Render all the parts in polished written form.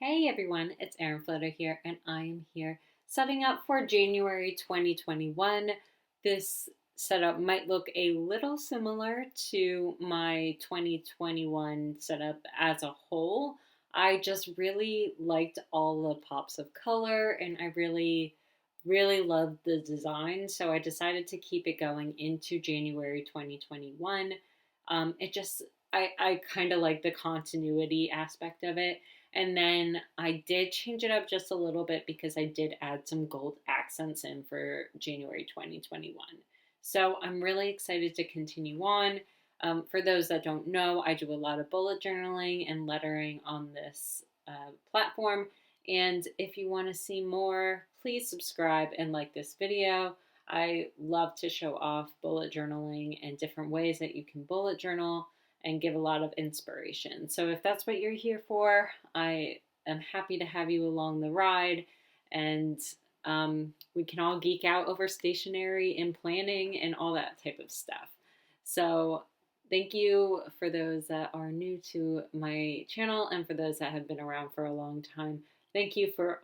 Hey everyone, it's Erin Flutter here, and I am here setting up for January 2021. This setup might look a little similar to my 2021 setup as a whole. I just really liked all the pops of color, and I really loved the design, so I decided to keep it going into January 2021. It just, I kind of like the continuity aspect of it. And then I did change it up just a little bit because I did add some gold accents in for January 2021. So I'm really excited to continue on. For those that don't know, I do a lot of bullet journaling and lettering on this platform. And if you want to see more, please subscribe and like this video. I love to show off bullet journaling and different ways that you can bullet journal and give a lot of inspiration. So if that's what you're here for, I am happy to have you along the ride, and we can all geek out over stationery and planning and all that type of stuff. So thank you for those that are new to my channel, and for those that have been around for a long time. Thank you for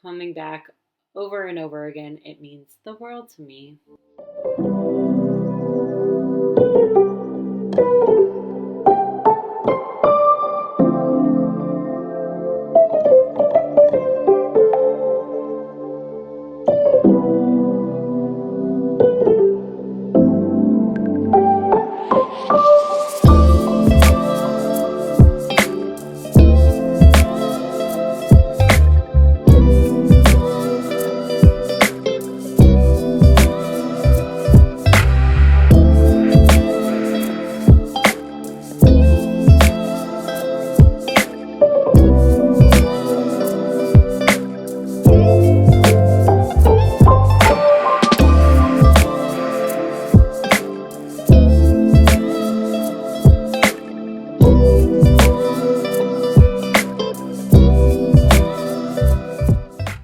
coming back over and over again. It means the world to me.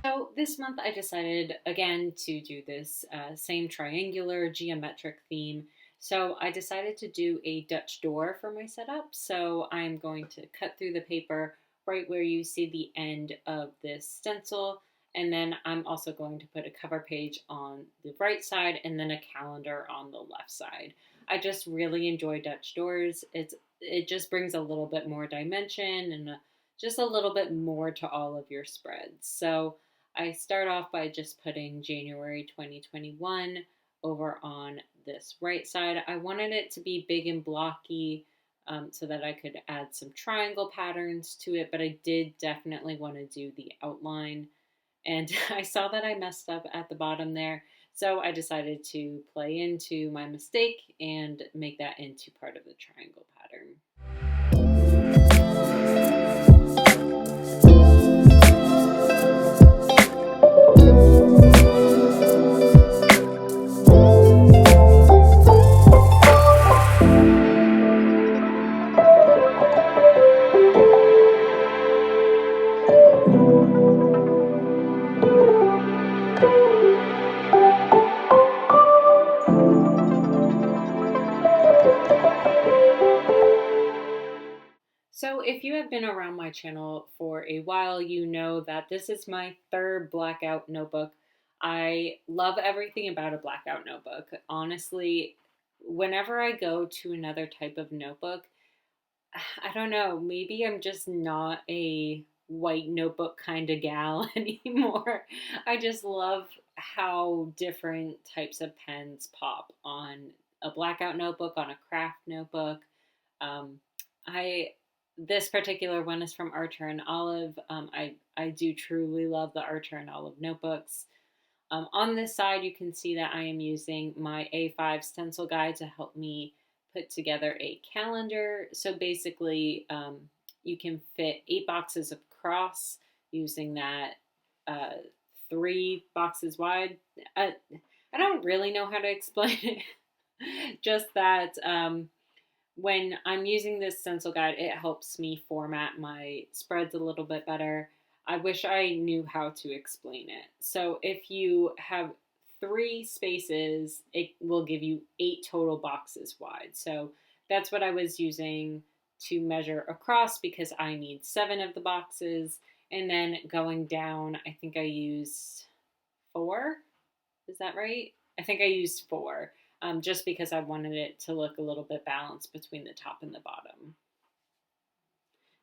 So this month I decided again to do this same triangular geometric theme. So I decided to do a Dutch door for my setup. So I'm going to cut through the paper right where you see the end of this stencil. And then I'm also going to put a cover page on the right side and then a calendar on the left side. I just really enjoy Dutch doors. It just brings a little bit more dimension and just a little bit more to all of your spreads. So I start off by just putting January 2021 over on this right side. I wanted it to be big and blocky so that I could add some triangle patterns to it, but I did definitely want to do the outline. And I saw that I messed up at the bottom there, so I decided to play into my mistake and make that into part of the triangle pattern. So if you have been around my channel for a while, you know that this is my third Blackout notebook. I love everything about a Blackout notebook. Honestly, whenever I go to another type of notebook, I don't know, maybe I'm just not a white notebook kind of gal anymore. I just love how different types of pens pop on a Blackout notebook, on a craft notebook. Um, I This particular one is from Archer and Olive. I do truly love the Archer and Olive notebooks. On this side, you can see that I am using my A5 stencil guide to help me put together a calendar. So basically, you can fit 8 boxes across using that 3 boxes wide. I don't really know how to explain it. Just that when I'm using this stencil guide, it helps me format my spreads a little bit better. I wish I knew how to explain it. So if you have 3 spaces, it will give you 8 total boxes wide. So that's what I was using to measure across because I need 7 of the boxes. And then going down, I think I used 4. Is that right? I think I used 4, just because I wanted it to look a little bit balanced between the top and the bottom.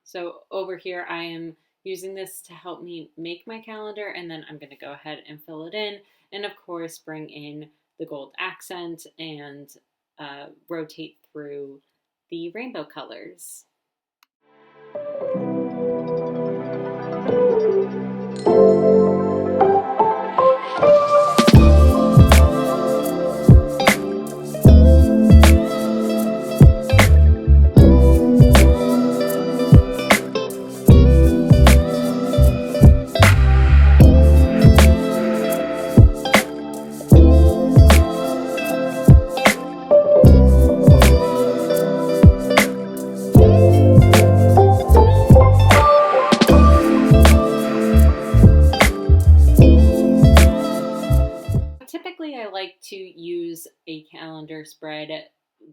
So over here, I am using this to help me make my calendar, and then I'm going to go ahead and fill it in, and of course bring in the gold accent and rotate through the rainbow colors. Typically, I like to use a calendar spread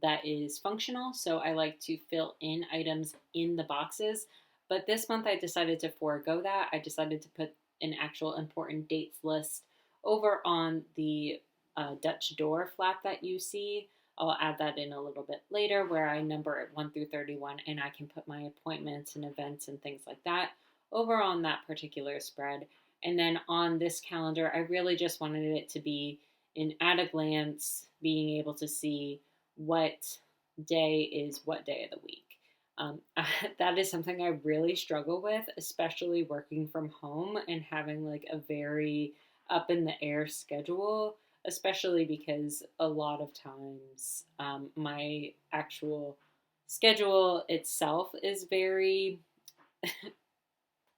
that is functional, so I like to fill in items in the boxes. But this month, I decided to forego that. I decided to put an actual important dates list over on the Dutch door flap that you see. I'll add that in a little bit later where I number it 1 through 31, and I can put my appointments and events and things like that over on that particular spread. And then on this calendar, I really just wanted it to be in at a glance, being able to see what day is what day of the week. That is something I really struggle with, especially working from home and having like a very up in the air schedule, especially because a lot of times my actual schedule itself is very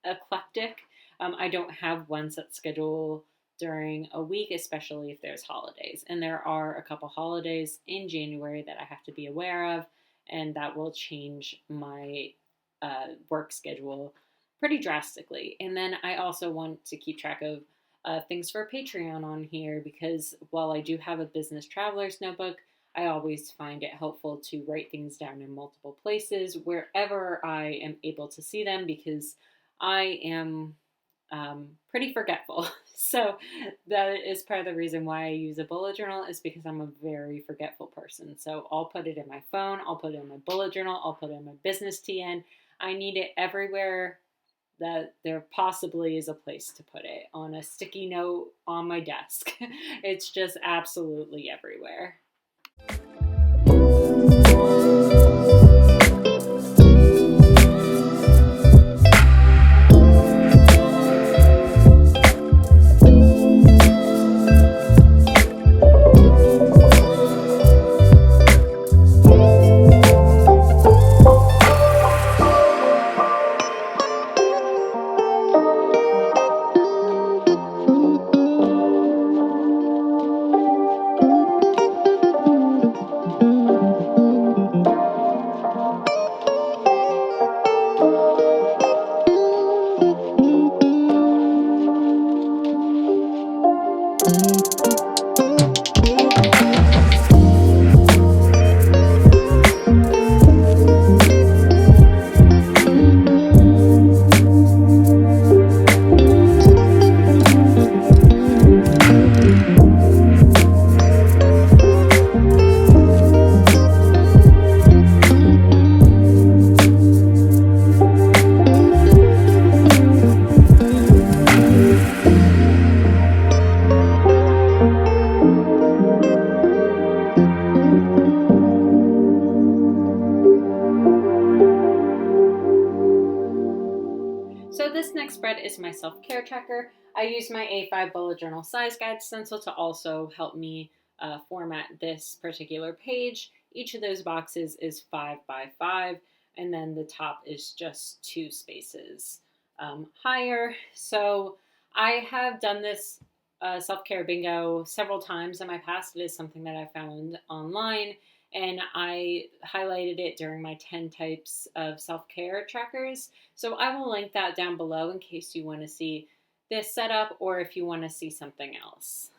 eclectic. I don't have one set schedule during a week, especially if there's holidays. And there are a couple holidays in January that I have to be aware of, and that will change my work schedule pretty drastically. And then I also want to keep track of things for Patreon on here because while I do have a business traveler's notebook, I always find it helpful to write things down in multiple places wherever I am able to see them because I am pretty forgetful. So that is part of the reason why I use a bullet journal is because I'm a very forgetful person. So I'll put it in my phone, I'll put it in my bullet journal, I'll put it in my business TN. I need it everywhere that there possibly is a place to put it, on a sticky note on my desk. It's just absolutely everywhere. So this next spread is my self-care tracker. I use my A5 bullet journal size guide stencil to also help me format this particular page. Each of those boxes is 5 by 5, and then the top is just 2 spaces higher. So I have done this self-care bingo several times in my past. It is something that I found online, and I highlighted it during my 10 types of self-care trackers. So I will link that down below in case you want to see this setup or if you want to see something else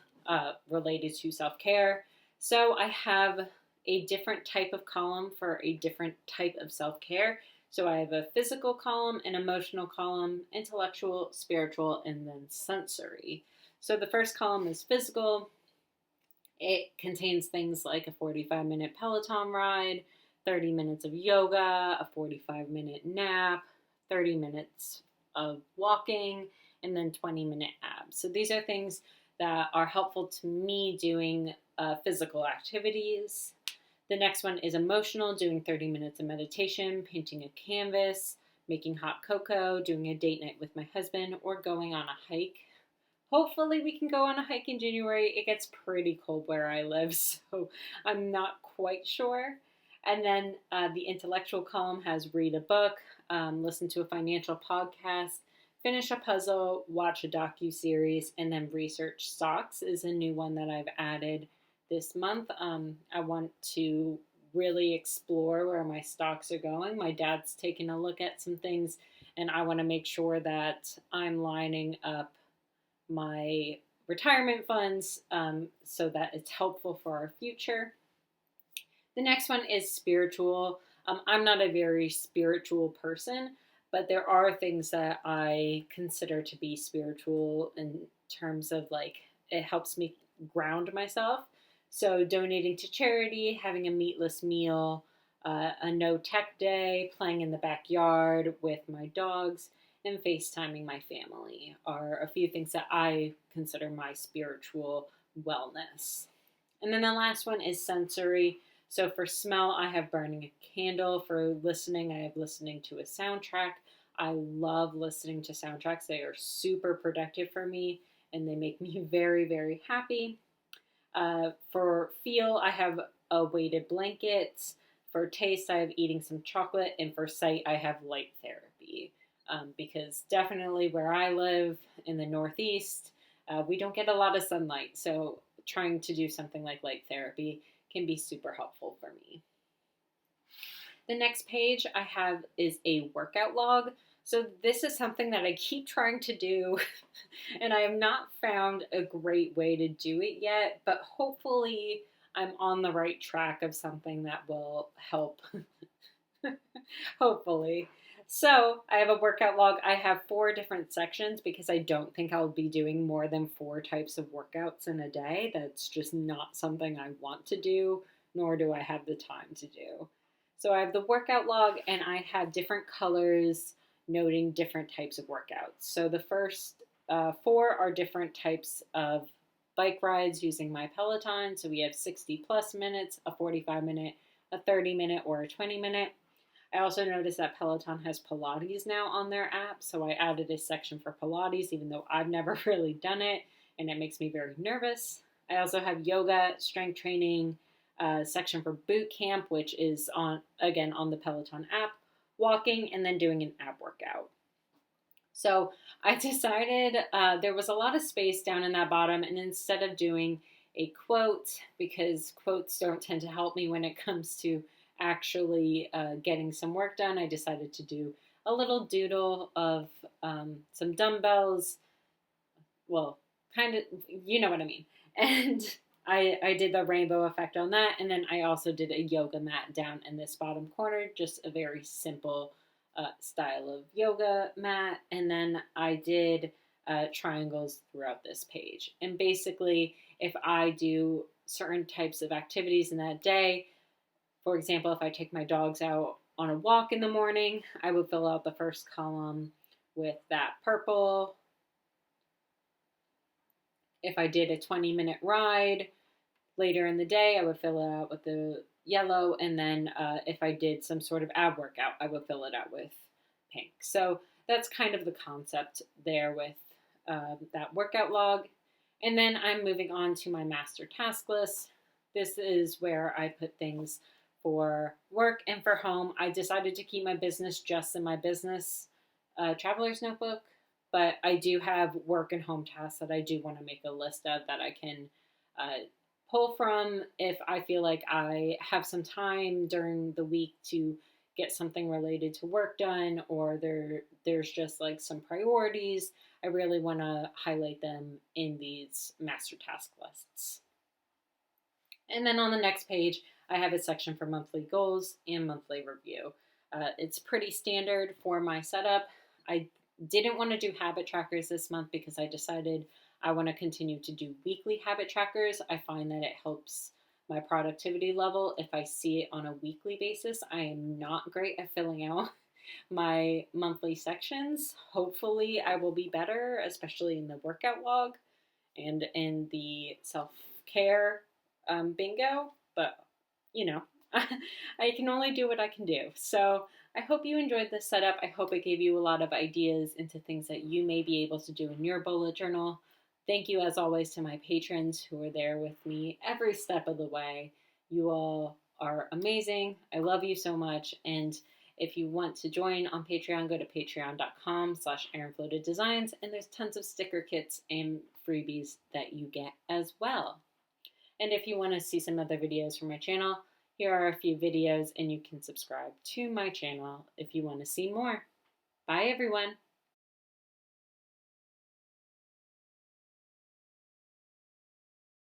related to self-care. So I have a different type of column for a different type of self-care. So I have a physical column, an emotional column, intellectual, spiritual, and then sensory. So the first column is physical. It contains things like a 45-minute Peloton ride, 30 minutes of yoga, a 45-minute nap, 30 minutes of walking, and then 20-minute abs. So these are things that are helpful to me doing physical activities. The next one is emotional, doing 30 minutes of meditation, painting a canvas, making hot cocoa, doing a date night with my husband, or going on a hike. Hopefully we can go on a hike in January. It gets pretty cold where I live, so I'm not quite sure. And then the intellectual column has read a book, listen to a financial podcast, finish a puzzle, watch a docu-series, and then research stocks is a new one that I've added this month. I want to really explore where my stocks are going. My dad's taking a look at some things, and I want to make sure that I'm lining up my retirement funds so that it's helpful for our future. The next one is spiritual. I'm not a very spiritual person, but there are things that I consider to be spiritual in terms of like it helps me ground myself. So donating to charity, having a meatless meal, a no tech day, playing in the backyard with my dogs, and FaceTiming my family are a few things that I consider my spiritual wellness. And then the last one is sensory. So for smell, I have burning a candle. For listening, I have listening to a soundtrack. I love listening to soundtracks. They are super productive for me and they make me very, very happy. For feel, I have a weighted blanket. For taste, I have eating some chocolate. And for sight, I have light therapy. Because definitely where I live in the Northeast, we don't get a lot of sunlight. So trying to do something like light therapy can be super helpful for me. The next page I have is a workout log. So this is something that I keep trying to do and I have not found a great way to do it yet, but hopefully I'm on the right track of something that will help. Hopefully. So I have a workout log. I have 4 different sections because I don't think I'll be doing more than 4 types of workouts in a day. That's just not something I want to do, nor do I have the time to do. So I have the workout log and I have different colors noting different types of workouts. So the first 4 are different types of bike rides using my Peloton. So we have 60 plus minutes, a 45-minute, a 30-minute, or a 20-minute. I also noticed that Peloton has Pilates now on their app, so I added a section for Pilates, even though I've never really done it, and it makes me very nervous. I also have yoga, strength training, section for boot camp, which is on the Peloton app, walking, and then doing an ab workout. So I decided there was a lot of space down in that bottom, and instead of doing a quote, because quotes don't tend to help me when it comes to actually getting some work done, I decided to do a little doodle of some dumbbells. Well, kind of, you know what I mean. And I did the rainbow effect on that. And then I also did a yoga mat down in this bottom corner, just a very simple style of yoga mat. And then I did triangles throughout this page. And basically, if I do certain types of activities in that day, for example, if I take my dogs out on a walk in the morning, I would fill out the first column with that purple. If I did a 20-minute ride later in the day, I would fill it out with the yellow. And then if I did some sort of ab workout, I would fill it out with pink. So that's kind of the concept there with that workout log. And then I'm moving on to my master task list. This is where I put things for work and for home. I decided to keep my business just in my business traveler's notebook, but I do have work and home tasks that I do want to make a list of that I can pull from if I feel like I have some time during the week to get something related to work done, or there's just like some priorities. I really want to highlight them in these master task lists. And then on the next page, I have a section for monthly goals and monthly review. It's pretty standard for my setup. I didn't want to do habit trackers this month because I decided I want to continue to do weekly habit trackers. I find that it helps my productivity level if I see it on a weekly basis. I am not great at filling out my monthly sections. Hopefully, I will be better, especially in the workout log and in the self care bingo. But, you know, I can only do what I can do. So I hope you enjoyed this setup. I hope it gave you a lot of ideas into things that you may be able to do in your bullet journal. Thank you, as always, to my patrons who are there with me every step of the way. You all are amazing. I love you so much. And if you want to join on Patreon, go to patreon.com/erinfloateddesigns, and there's tons of sticker kits and freebies that you get as well. And if you want to see some other videos from my channel, here are a few videos, and you can subscribe to my channel if you want to see more. Bye, everyone.